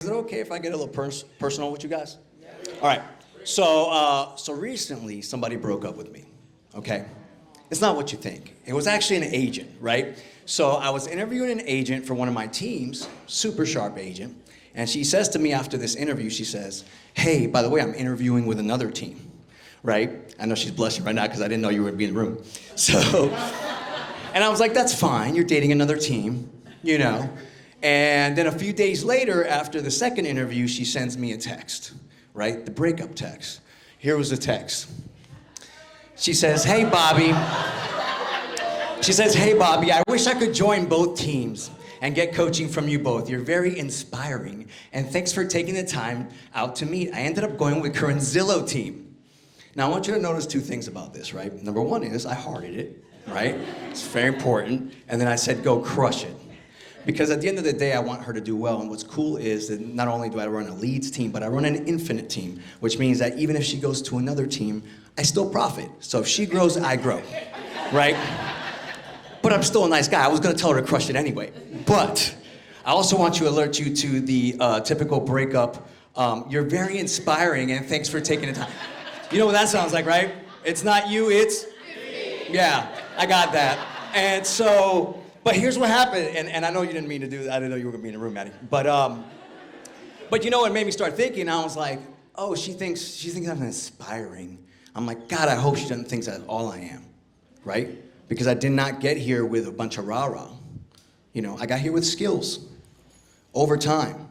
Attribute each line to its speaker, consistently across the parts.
Speaker 1: Is it okay if I get a little personal with you guys? All right. So recently somebody broke up with me. Okay. It's not what you think. It was actually an agent, right? So I was interviewing an agent for one of my teams, super sharp agent, and she says to me after this interview, she says, "Hey, by the way, I'm interviewing with another team," right? I know she's blushing right now because I didn't know you would be in the room. So, and I was like, "That's fine. You're dating another team, you know." And then a few days later, after the second interview, she sends me a text, right? The breakup text. Here was the text. She says, "Hey, Bobby." She says, "Hey, Bobby, I wish I could join both teams and get coaching from you both. You're very inspiring, and thanks for taking the time out to meet. I ended up going with current Zillow team." Now, I want you to notice two things about this, right? Number one is I hearted it, right? It's very important. And then I said, "Go crush it." Because at the end of the day, I want her to do well. And what's cool is that not only do I run a leads team, but I run an infinite team, which means that even if she goes to another team, I still profit. So if she grows, I grow, right? But I'm still a nice guy. I was gonna tell her to crush it anyway. But I also want to alert you to the typical breakup. You're very inspiring, and thanks for taking the time. You know what that sounds like, right? It's not you, it's me. Yeah, I got that. And so, but here's what happened, and I know you didn't mean to do that. I didn't know you were gonna be in the room, Maddie. But you know what made me start thinking? I was like, oh, she thinks I'm inspiring. I'm like, God, I hope she doesn't think that's all I am, right? Because I did not get here with a bunch of rah-rah. You know, I got here with skills. Over time,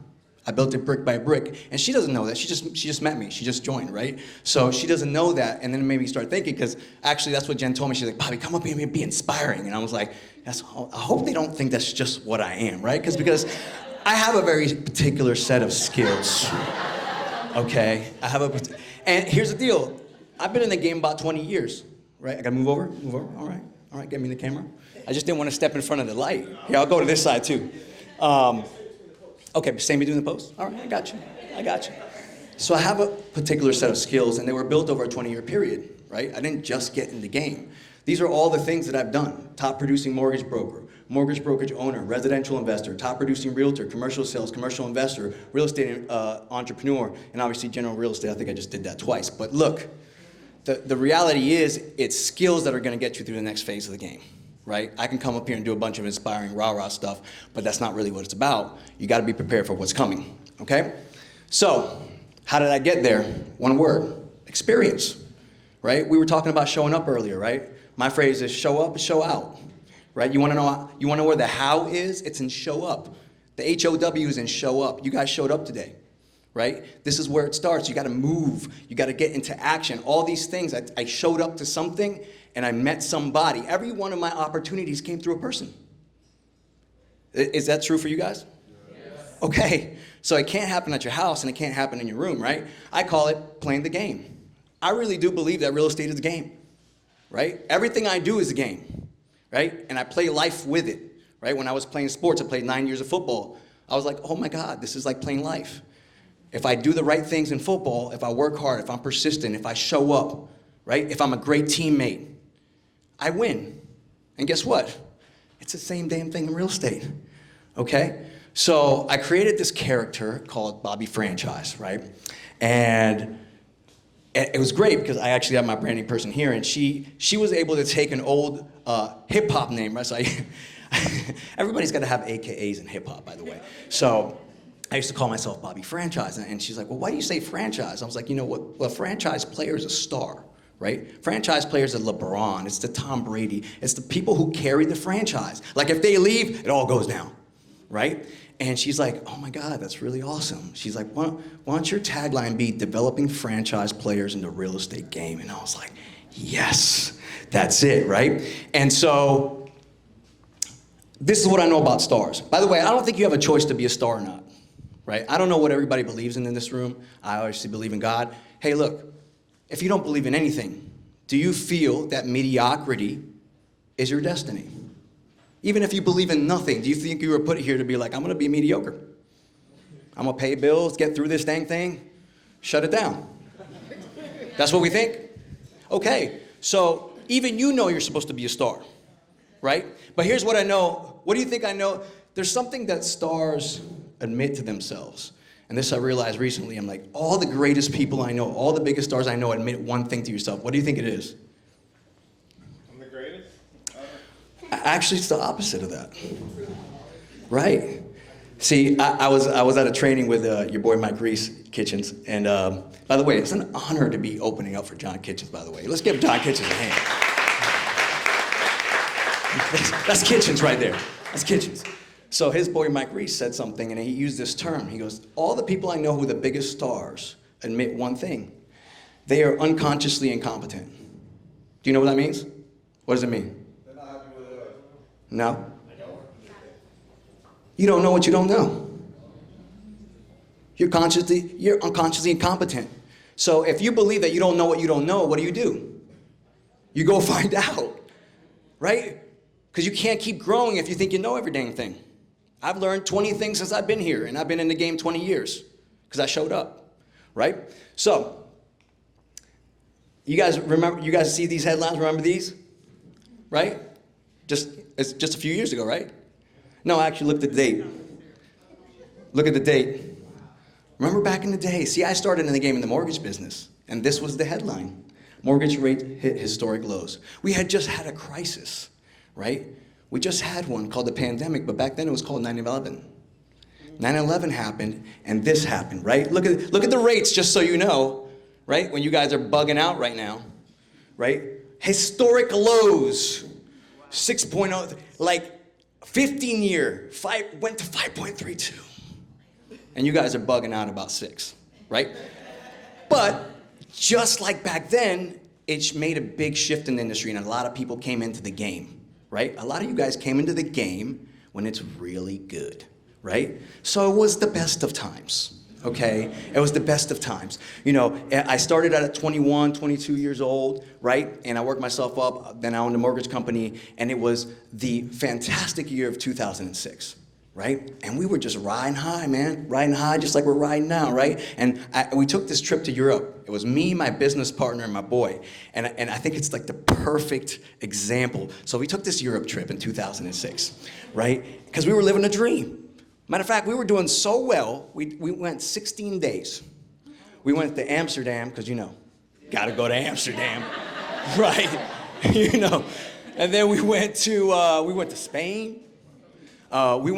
Speaker 1: I built it brick by brick, and she doesn't know that. She just met me. She just joined, right? So she doesn't know that, and then it made me start thinking, because actually that's what Jen told me. She's like, "Bobby, come up here and be inspiring." And I was like, I hope they don't think that's just what I am, right? Because I have a very particular set of skills, okay? And here's the deal. I've been in the game about 20 years, right? I gotta move over, all right, get me the camera. I just didn't want to step in front of the light. Here, I'll go to this side too. Okay, same me doing the post? All right, I got you. So I have a particular set of skills, and they were built over a 20-year period, right? I didn't just get in the game. These are all the things that I've done. Top producing mortgage broker, mortgage brokerage owner, residential investor, top producing realtor, commercial sales, commercial investor, real estate entrepreneur, and obviously general real estate. I think I just did that twice. But look, the reality is it's skills that are gonna get you through the next phase of the game. Right? I can come up here and do a bunch of inspiring rah-rah stuff, but that's not really what it's about. You gotta be prepared for what's coming, okay? So, how did I get there? One word, experience, right? We were talking about showing up earlier, right? My phrase is show up, show out, right? You wanna know where the how is? It's in show up. The H-O-W is in show up. You guys showed up today, right? This is where it starts. You gotta move, you gotta get into action. All these things, I showed up to something, and I met somebody. Every one of my opportunities came through a person. Is that true for you guys? Yes. Okay, so it can't happen at your house and it can't happen in your room, right? I call it playing the game. I really do believe that real estate is a game, right? Everything I do is a game, right? And I play life with it, right? When I was playing sports, I played 9 years of football. I was like, oh my God, this is like playing life. If I do the right things in football, if I work hard, if I'm persistent, if I show up, right? If I'm a great teammate, I win. And guess what? It's the same damn thing in real estate, okay? So I created this character called Bobby Franchise, right? And it was great because I actually have my branding person here, and she was able to take an old hip hop name, right? So everybody's got to have AKAs in hip hop, by the way. So I used to call myself Bobby Franchise, and she's like, "Well, why do you say franchise?" I was like, you know what? Well, a franchise player is a star. Right? Franchise players are LeBron, it's the Tom Brady, it's the people who carry the franchise. Like if they leave, it all goes down, right? And she's like, oh my God, that's really awesome. She's like, why don't your tagline be developing franchise players in the real estate game? And I was like, yes, that's it, right? And so, this is what I know about stars. By the way, I don't think you have a choice to be a star or not, right? I don't know what everybody believes in this room. I obviously believe in God. Hey, look. If you don't believe in anything, do you feel that mediocrity is your destiny? Even if you believe in nothing, do you think you were put here to be like, I'm gonna be mediocre? I'm gonna pay bills, get through this dang thing, shut it down. That's what we think? Okay, so even you know you're supposed to be a star, right? But here's what I know. What do you think I know? There's something that stars admit to themselves. And this I realized recently. I'm like, all the greatest people I know, all the biggest stars I know, admit one thing to yourself. What do you think it is?
Speaker 2: I'm the greatest?
Speaker 1: Actually, it's the opposite of that. Right? See, I was at a training with your boy Mike Reese Kitchens. And by the way, it's an honor to be opening up for John Kitchens, by the way. Let's give John Kitchens a hand. That's Kitchens right there. That's Kitchens. So his boy Mike Reese said something, and he used this term. He goes, all the people I know who are the biggest stars admit one thing. They are unconsciously incompetent. Do you know what that means? What does it mean?
Speaker 2: They're not happy with it.
Speaker 1: No. You don't know what you don't know. You're unconsciously incompetent. So if you believe that you don't know what you don't know, what do? You go find out, right? Because you can't keep growing if you think you know every dang thing. I've learned 20 things since I've been here, and I've been in the game 20 years because I showed up, right? So, you guys see these headlines, remember these? Right? It's just a few years ago, right? No, actually, look at the date. Look at the date. Remember back in the day, see, I started in the game in the mortgage business, and this was the headline. Mortgage rate hit historic lows. We had just had a crisis, right? We just had one called the pandemic, but back then it was called 9/11. 9/11 happened, and this happened, right? Look at the rates, just so you know, right? When you guys are bugging out right now, right? Historic lows, 6.0, like 15-year, went to 5.32. And you guys are bugging out about 6, right? But just like back then, it made a big shift in the industry, and a lot of people came into the game. Right? A lot of you guys came into the game when it's really good, right? So it was the best of times, okay? It was the best of times. You know, I started out at 21, 22 years old, right? And I worked myself up, then I owned a mortgage company, and it was the fantastic year of 2006, right? And we were just riding high, man, riding high just like we're riding now, right? And we took this trip to Europe. It was me, my business partner, and my boy. And I think it's like the perfect example. So we took this Europe trip in 2006, right? Because we were living a dream. Matter of fact, we were doing so well, we went 16 days. We went to Amsterdam, because, you know, gotta go to Amsterdam, right? You know. And then we went to Spain. We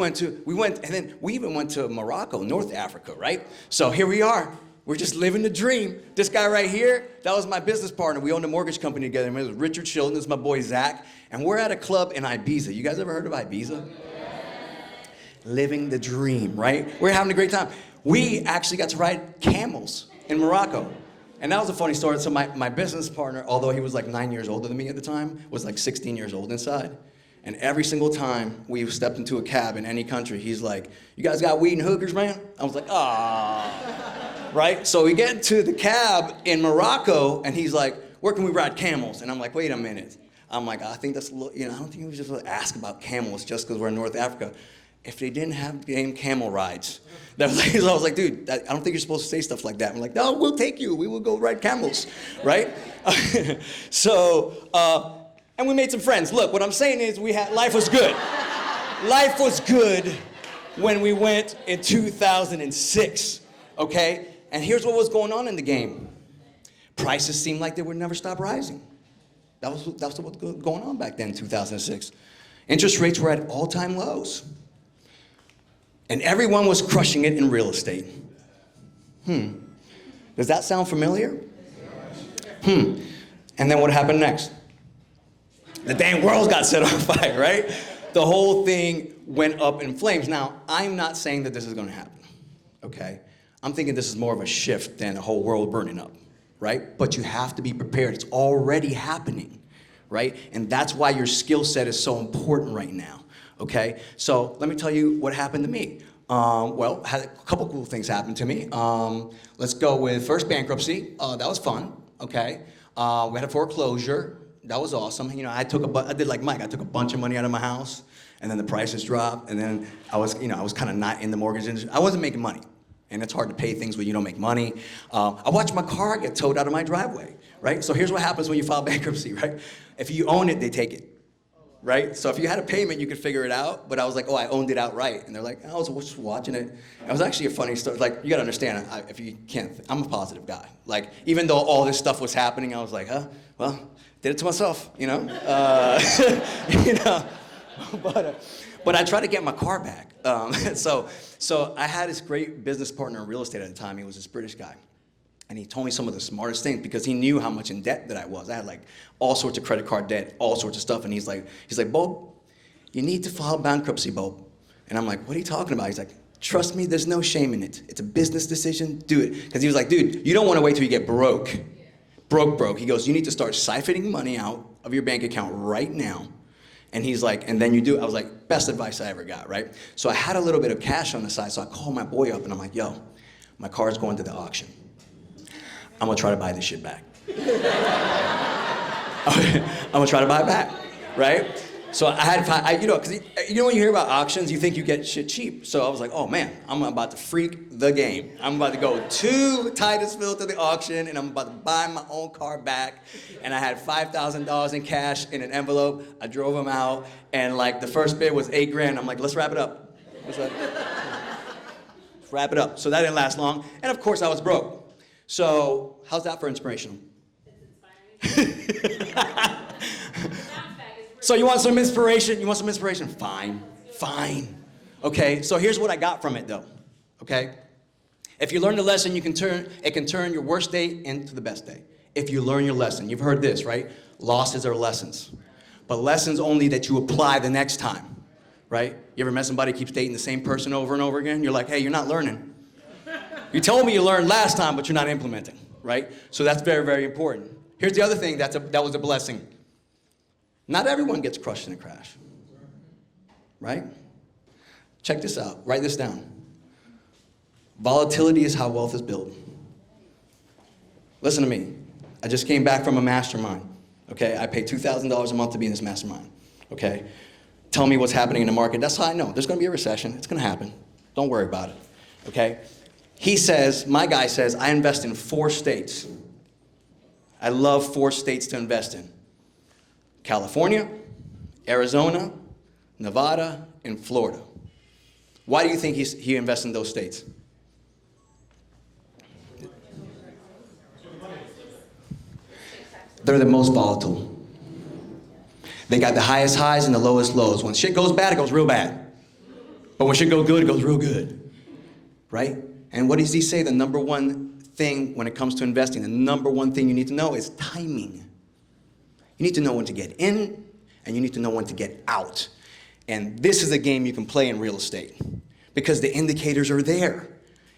Speaker 1: even went to Morocco, North Africa, right? So here we are. We're just living the dream. This guy right here, that was my business partner. We owned a mortgage company together. It was Richard Shilton, this is my boy Zach. And we're at a club in Ibiza. You guys ever heard of Ibiza? Living the dream, right? We're having a great time. We actually got to ride camels in Morocco. And that was a funny story. So my business partner, although he was like 9 years older than me at the time, was like 16 years old inside. And every single time we stepped into a cab in any country, he's like, you guys got weed and hookers, man? I was like, ah. Right? So we get to the cab in Morocco, and he's like, where can we ride camels? And I'm like, wait a minute. I'm like, I think that's a little, I don't think we should just ask about camels just because we're in North Africa. If they didn't have game camel rides, so I was like, dude, I don't think you're supposed to say stuff like that. I'm like, no, we'll take you. We will go ride camels, right? And we made some friends. Look, what I'm saying is life was good. Life was good when we went in 2006, okay? And here's what was going on in the game. Prices seemed like they would never stop rising. That was what was going on back then in 2006. Interest rates were at all-time lows. And everyone was crushing it in real estate. Does that sound familiar? And then what happened next? The dang world got set on fire, right? The whole thing went up in flames. Now, I'm not saying that this is going to happen, okay? I'm thinking this is more of a shift than a whole world burning up, right? But you have to be prepared. It's already happening, right? And that's why your skill set is so important right now, okay? So let me tell you what happened to me. Had a couple cool things happen to me. Let's go with first bankruptcy. That was fun, okay? We had a foreclosure. That was awesome. You know, I did like Mike. I took a bunch of money out of my house, and then the prices dropped, and then I was kind of not in the mortgage industry. I wasn't making money, and it's hard to pay things when you don't make money. I watched my car get towed out of my driveway, right? So here's what happens when you file bankruptcy, right? If you own it, they take it. right? So if you had a payment, you could figure it out. But I was like, oh, I owned it outright. And they're like, I was just watching it. It was actually a funny story. Like, you gotta understand, if you can't, I'm a positive guy. Like, even though all this stuff was happening, I was like, well, did it to myself, you know? You know, but I tried to get my car back. So I had this great business partner in real estate at the time. He was this British guy. And he told me some of the smartest things because he knew how much in debt that I was. I had like all sorts of credit card debt, all sorts of stuff. And he's like, Bob, you need to file bankruptcy, Bob. And I'm like, what are you talking about? He's like, trust me, there's no shame in it. It's a business decision, do it. Because he was like, dude, you don't want to wait till you get broke. Broke. He goes, you need to start siphoning money out of your bank account right now. And he's like, and then you do. I was like, best advice I ever got, right? So I had a little bit of cash on the side. So I called my boy up and I'm like, yo, my car's going to the auction. I'm gonna try to buy this shit back. I'm gonna try to buy it back, right? So I had, you know, because you know when you hear about auctions, you think you get shit cheap. So I was like, oh man, I'm about to freak the game. I'm about to go to Titusville to the auction, and I'm about to buy my own car back. And I had $5,000 in cash in an envelope. I drove them out, and like the first bid was $8,000. I'm like, let's wrap it up. Let's wrap it up. So that didn't last long, and of course I was broke. So, how's that for inspiration?
Speaker 3: It's inspiring.
Speaker 1: So you want some inspiration? You want some inspiration? Fine. Okay, so here's what I got from it though, okay? If you learn the lesson, it can turn your worst day into the best day. If you learn your lesson. You've heard this, right? Losses are lessons. But lessons only that you apply the next time, right? You ever met somebody who keeps dating the same person over and over again? You're like, hey, you're not learning. You told me you learned last time, but you're not implementing, right? So that's very, very important. Here's the other thing that was a blessing. Not everyone gets crushed in a crash, right? Check this out. Write this down. Volatility is how wealth is built. Listen to me. I just came back from a mastermind, okay? I pay $2,000 a month to be in this mastermind, okay? Tell me what's happening in the market. That's how I know. There's going to be a recession. It's going to happen. Don't worry about it, okay? He says, my guy says, I invest in 4 states. I love 4 states to invest in. California, Arizona, Nevada, and Florida. Why do you think he invests in those states? They're the most volatile. They got the highest highs and the lowest lows. When shit goes bad, it goes real bad. But when shit goes good, it goes real good, right? And what does he say? The number one thing when it comes to investing, the number one thing you need to know is timing. You need to know when to get in, and you need to know when to get out. And this is a game you can play in real estate because the indicators are there.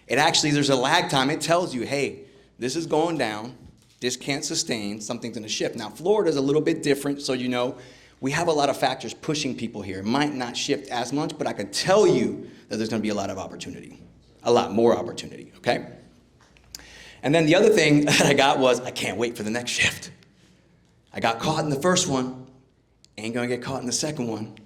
Speaker 1: There's a lag time. It tells you, hey, this is going down. This can't sustain. Something's going to shift. Now, Florida's a little bit different, so you know, we have a lot of factors pushing people here. It might not shift as much, but I can tell you that there's going to be a lot of opportunity. A lot more opportunity, okay? And then the other thing that I got was, I can't wait for the next shift. I got caught in the first one, ain't gonna get caught in the second one,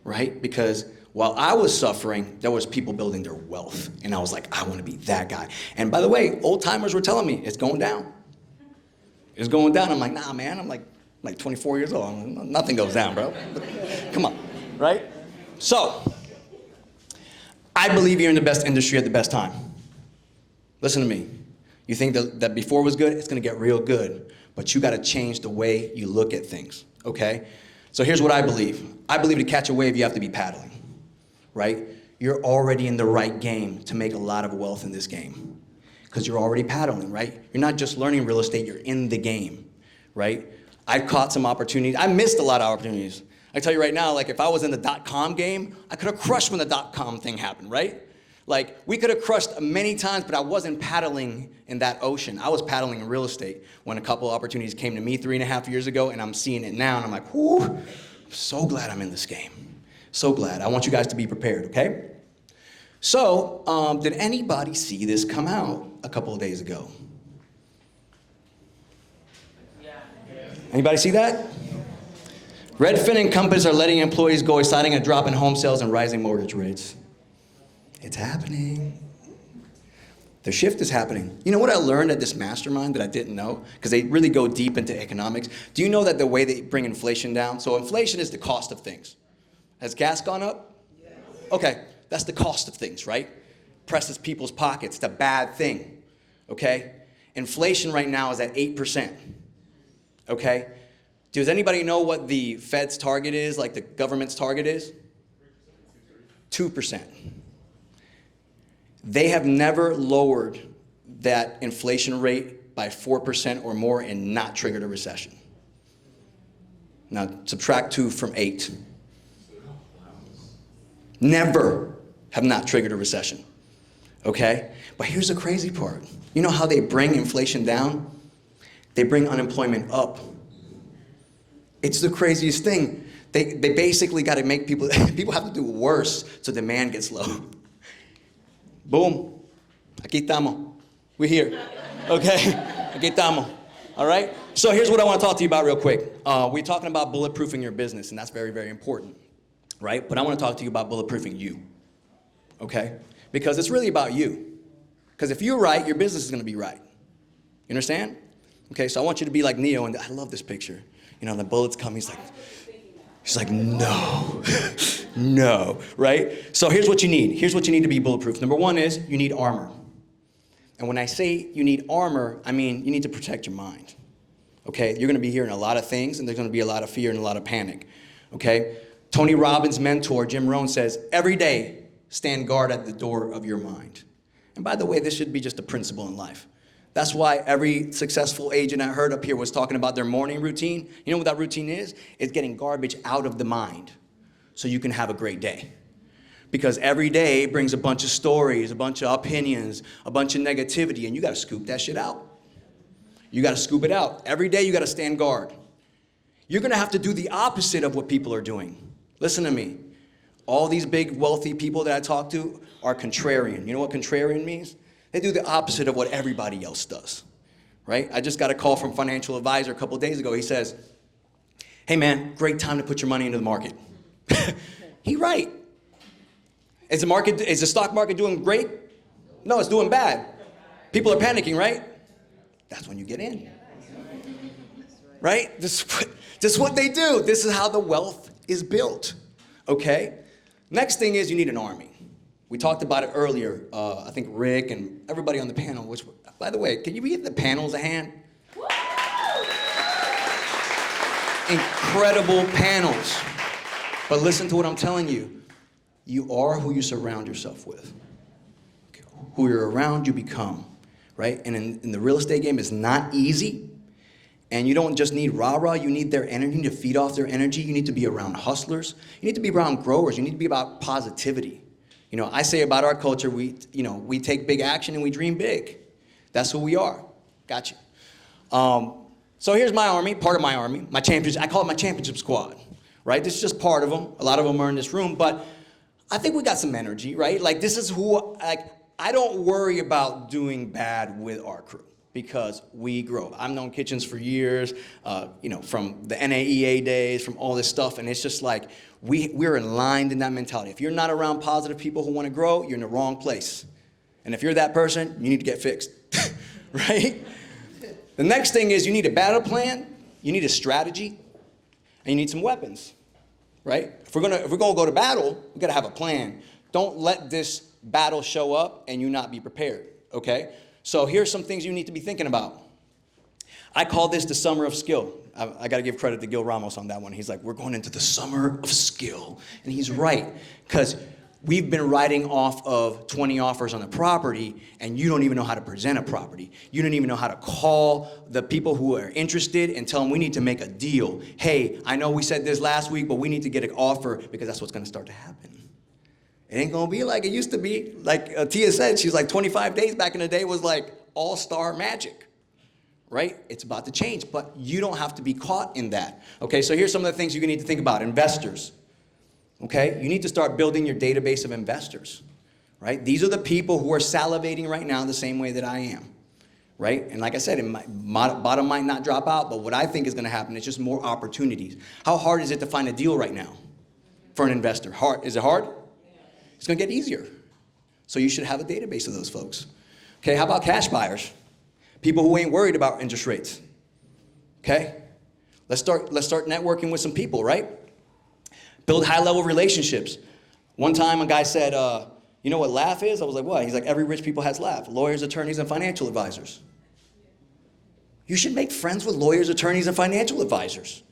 Speaker 1: right? Because while I was suffering, there was people building their wealth. And I was like, I wanna be that guy. And by the way, old timers were telling me, it's going down. It's going down. I'm like, nah, man, I'm like 24 years old. Nothing goes down, bro. Come on, right? So, I believe you're in the best industry at the best time. Listen to me. You think that before was good, it's gonna get real good. But you gotta change the way you look at things, okay? So here's what I believe. I believe to catch a wave, you have to be paddling, right? You're already in the right game to make a lot of wealth in this game because you're already paddling, right? You're not just learning real estate, you're in the game, right? I've caught some opportunities. I missed a lot of opportunities. I tell you right now, like if I was in the .com game, I could have crushed when the .com thing happened, right? Like we could have crushed many times, but I wasn't paddling in that ocean. I was paddling in real estate when a couple opportunities came to me 3.5 years ago, and I'm seeing it now, and I'm like, whoo, I'm so glad I'm in this game. So glad. I want you guys to be prepared, okay? So, did anybody see this come out a couple of days ago? Yeah. Anybody see that? Redfin and Compass are letting employees go, citing a drop in home sales and rising mortgage rates. It's happening. The shift is happening. You know what I learned at this mastermind that I didn't know? Because they really go deep into economics. Do you know that the way they bring inflation down? So inflation is the cost of things. Has gas gone up? Yes. Okay, that's the cost of things, right? Presses people's pockets. It's a bad thing, okay? Inflation right now is at 8%, okay? Does anybody know what the Fed's target is, like the government's target is? 2%. They have never lowered that inflation rate by 4% or more and not triggered a recession. Now, subtract 2 from 8. Never have not triggered a recession, okay? But here's the crazy part. You know how they bring inflation down? They bring unemployment up. It's the craziest thing. They basically got to make people have to do worse so demand gets low. Boom. Aquí estamos. We're here. Okay? Aquí estamos. All right? So here's what I want to talk to you about real quick. We're talking about bulletproofing your business, and that's very, very important. Right? But I want to talk to you about bulletproofing you. Okay? Because it's really about you. Because if you're right, your business is going to be right. You understand? Okay, so I want you to be like Neo, and I love this picture. You know, the bullets come, he's like, no, no, right? So here's what you need. Here's what you need to be bulletproof. Number one is you need armor. And when I say you need armor, I mean you need to protect your mind. Okay, you're gonna be hearing a lot of things, and there's gonna be a lot of fear and a lot of panic. Okay, Tony Robbins' mentor, Jim Rohn, says, every day, stand guard at the door of your mind. And by the way, this should be just a principle in life. That's why every successful agent I heard up here was talking about their morning routine. You know what that routine is? It's getting garbage out of the mind so you can have a great day. Because every day brings a bunch of stories, a bunch of opinions, a bunch of negativity, and you gotta scoop that shit out. You gotta scoop it out. Every day you gotta stand guard. You're gonna have to do the opposite of what people are doing. Listen to me. All these big wealthy people that I talk to are contrarian. You know what contrarian means? They do the opposite of what everybody else does, right? I just got a call from a financial advisor a couple of days ago. He says, hey man, great time to put your money into the market. He right. Is the stock market doing great? No, it's doing bad. People are panicking, right? That's when you get in, right? This is what they do. This is how the wealth is built, okay? Next thing is you need an army. We talked about it earlier. I think Rick and everybody on the panel, which, by the way, can you give the panels a hand? Woo! Incredible panels. But listen to what I'm telling you. You are who you surround yourself with. Okay. Who you're around, you become, right? And in the real estate game, it's not easy. And you don't just need rah-rah, you need their energy. You need to feed off their energy. You need to be around hustlers. You need to be around growers. You need to be about positivity. You know, I say about our culture, we take big action and we dream big. That's who we are. Got you. So here's my army, part of my army, my championship. I call it my championship squad, right? This is just part of them. A lot of them are in this room, but I think we got some energy, right? Like this is who, I don't worry about doing bad with our crew because we grow. I've known Kitchens for years, from the NAEA days, from all this stuff, and it's just like, we're aligned in that mentality. If you're not around positive people who want to grow, you're in the wrong place. And if you're that person, you need to get fixed, right? The next thing is you need a battle plan, you need a strategy, and you need some weapons, right? If we're gonna go to battle, we gotta have a plan. Don't let this battle show up and you not be prepared, okay? So here's some things you need to be thinking about. I call this the summer of skill. I got to give credit to Gil Ramos on that one. He's like, we're going into the summer of skill. And he's right, because we've been writing off of 20 offers on a property, and you don't even know how to present a property. You don't even know how to call the people who are interested and tell them we need to make a deal. Hey, I know we said this last week, but we need to get an offer because that's what's going to start to happen. It ain't going to be like it used to be. Like Tia said, she's like 25 days back in the day was like all-star magic. Right? It's about to change, but you don't have to be caught in that. Okay, so here's some of the things you need to think about. Investors. Okay, you need to start building your database of investors. Right? These are the people who are salivating right now the same way that I am. Right? And like I said, bottom might not drop out, but what I think is going to happen is just more opportunities. How hard is it to find a deal right now for an investor? Hard? Is it hard? It's going to get easier. So you should have a database of those folks. Okay, how about cash buyers? People who ain't worried about interest rates. Okay? Let's start networking with some people, right? Build high-level relationships. One time a guy said, you know what laugh is? I was like, what? He's like, every rich people has laugh. Lawyers, attorneys, and financial advisors. You should make friends with lawyers, attorneys, and financial advisors.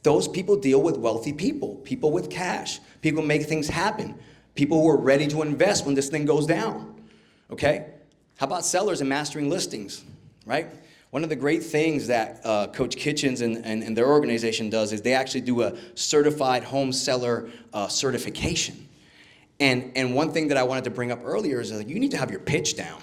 Speaker 1: Those people deal with wealthy people, people with cash, people who make things happen, people who are ready to invest when this thing goes down, okay? How about sellers and mastering listings, right? One of the great things that Coach Kitchens and their organization does is they actually do a certified home seller certification. And one thing that I wanted to bring up earlier is that you need to have your pitch down.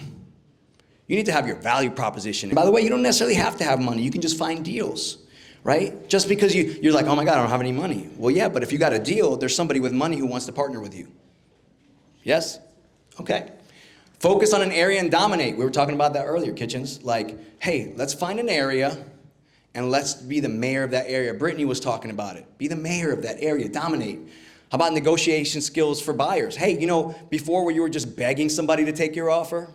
Speaker 1: You need to have your value proposition. And by the way, you don't necessarily have to have money. You can just find deals, right? Just because you're like, oh my God, I don't have any money. Well, yeah, but if you got a deal, there's somebody with money who wants to partner with you. Yes? Okay. Focus on an area and dominate. We were talking about that earlier, Kitchens. Like, hey, let's find an area and let's be the mayor of that area. Brittany was talking about it. Be the mayor of that area, dominate. How about negotiation skills for buyers? Hey, you know, before where you were just begging somebody to take your offer,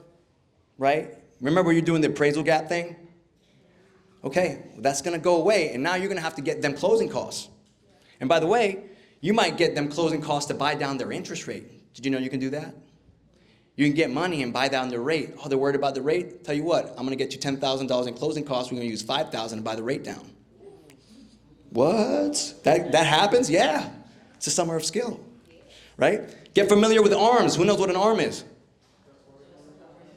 Speaker 1: right? Remember you're doing the appraisal gap thing? Okay, well, that's gonna go away, and now you're gonna have to get them closing costs. And by the way, you might get them closing costs to buy down their interest rate. Did you know you can do that? You can get money and buy down their rate. Oh, they're worried about the rate? Tell you what, I'm gonna get you $10,000 in closing costs, we're gonna use $5,000 to buy the rate down. What? That happens? Yeah. It's a summer of skill, right? Get familiar with ARMs. Who knows what an ARM is?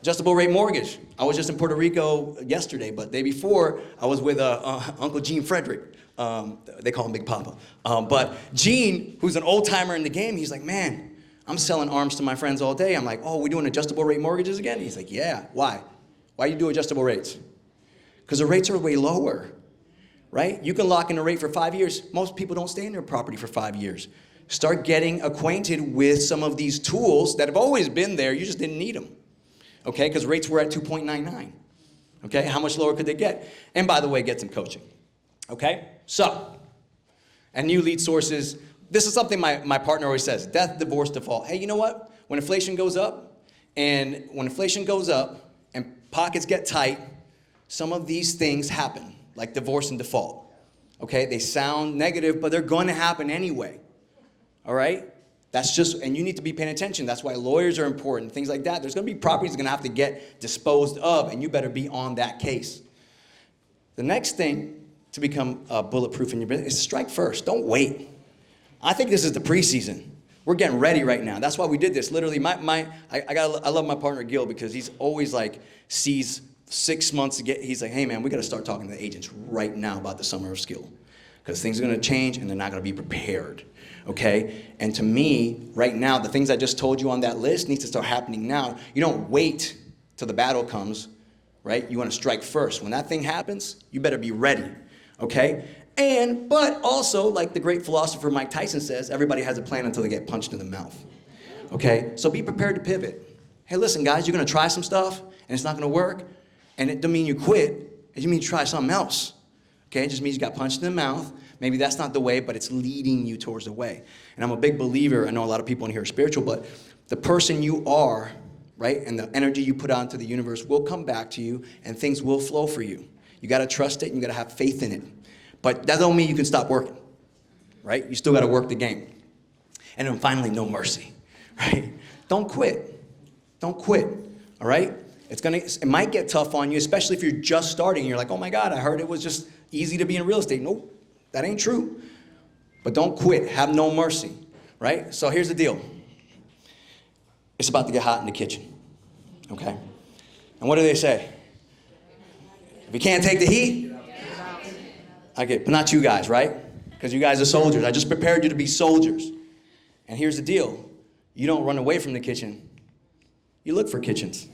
Speaker 1: Adjustable rate mortgage. I was just in Puerto Rico yesterday, but the day before, I was with Uncle Gene Frederick. They call him Big Papa. But Gene, who's an old timer in the game, he's like, man, I'm selling ARMs to my friends all day. I'm like, oh, we doing adjustable rate mortgages again? He's like, yeah. Why? Why you do adjustable rates? Because the rates are way lower, right? You can lock in a rate for 5 years. Most people don't stay in their property for 5 years. Start getting acquainted with some of these tools that have always been there. You just didn't need them. Okay, because rates were at 2.99. Okay, how much lower could they get? And by the way, get some coaching. Okay, so, and new lead sources. This is something my partner always says, death, divorce, default. Hey, you know what? When inflation goes up and pockets get tight, some of these things happen, like divorce and default. Okay, they sound negative, but they're going to happen anyway. All right? That's just, and you need to be paying attention. That's why lawyers are important, things like that. There's going to be properties that are going to have to get disposed of, and you better be on that case. The next thing to become bulletproof in your business is strike first. Don't wait. I think this is the preseason. We're getting ready right now. That's why we did this. Literally, I love my partner Gil because he's always like sees 6 months to get. He's like, hey man, we got to start talking to the agents right now about the summer of skill, because things are going to change and they're not going to be prepared. Okay? And to me, right now, the things I just told you on that list needs to start happening now. You don't wait till the battle comes, right? You want to strike first. When that thing happens, you better be ready. Okay? But also, like the great philosopher Mike Tyson says, everybody has a plan until they get punched in the mouth. Okay? So be prepared to pivot. Hey, listen, guys, you're going to try some stuff, and it's not going to work, and it doesn't mean you quit. It just means try something else. Okay? It just means you got punched in the mouth. Maybe that's not the way, but it's leading you towards the way. And I'm a big believer, I know a lot of people in here are spiritual, but the person you are, right, and the energy you put out into the universe will come back to you, and things will flow for you. You got to trust it, and you got to have faith in it. But that don't mean you can stop working, right? You still got to work the game. And then finally, no mercy, right? Don't quit. Don't quit, all right? It might get tough on you, especially if you're just starting. You're like, oh my God, I heard it was just easy to be in real estate. Nope. That ain't true. But don't quit. Have no mercy, right? So here's the deal. It's about to get hot in the kitchen, okay? And what do they say? If you can't take the heat, okay, but not you guys, right? Because you guys are soldiers. I just prepared you to be soldiers. And here's the deal. You don't run away from the kitchen. You look for kitchens.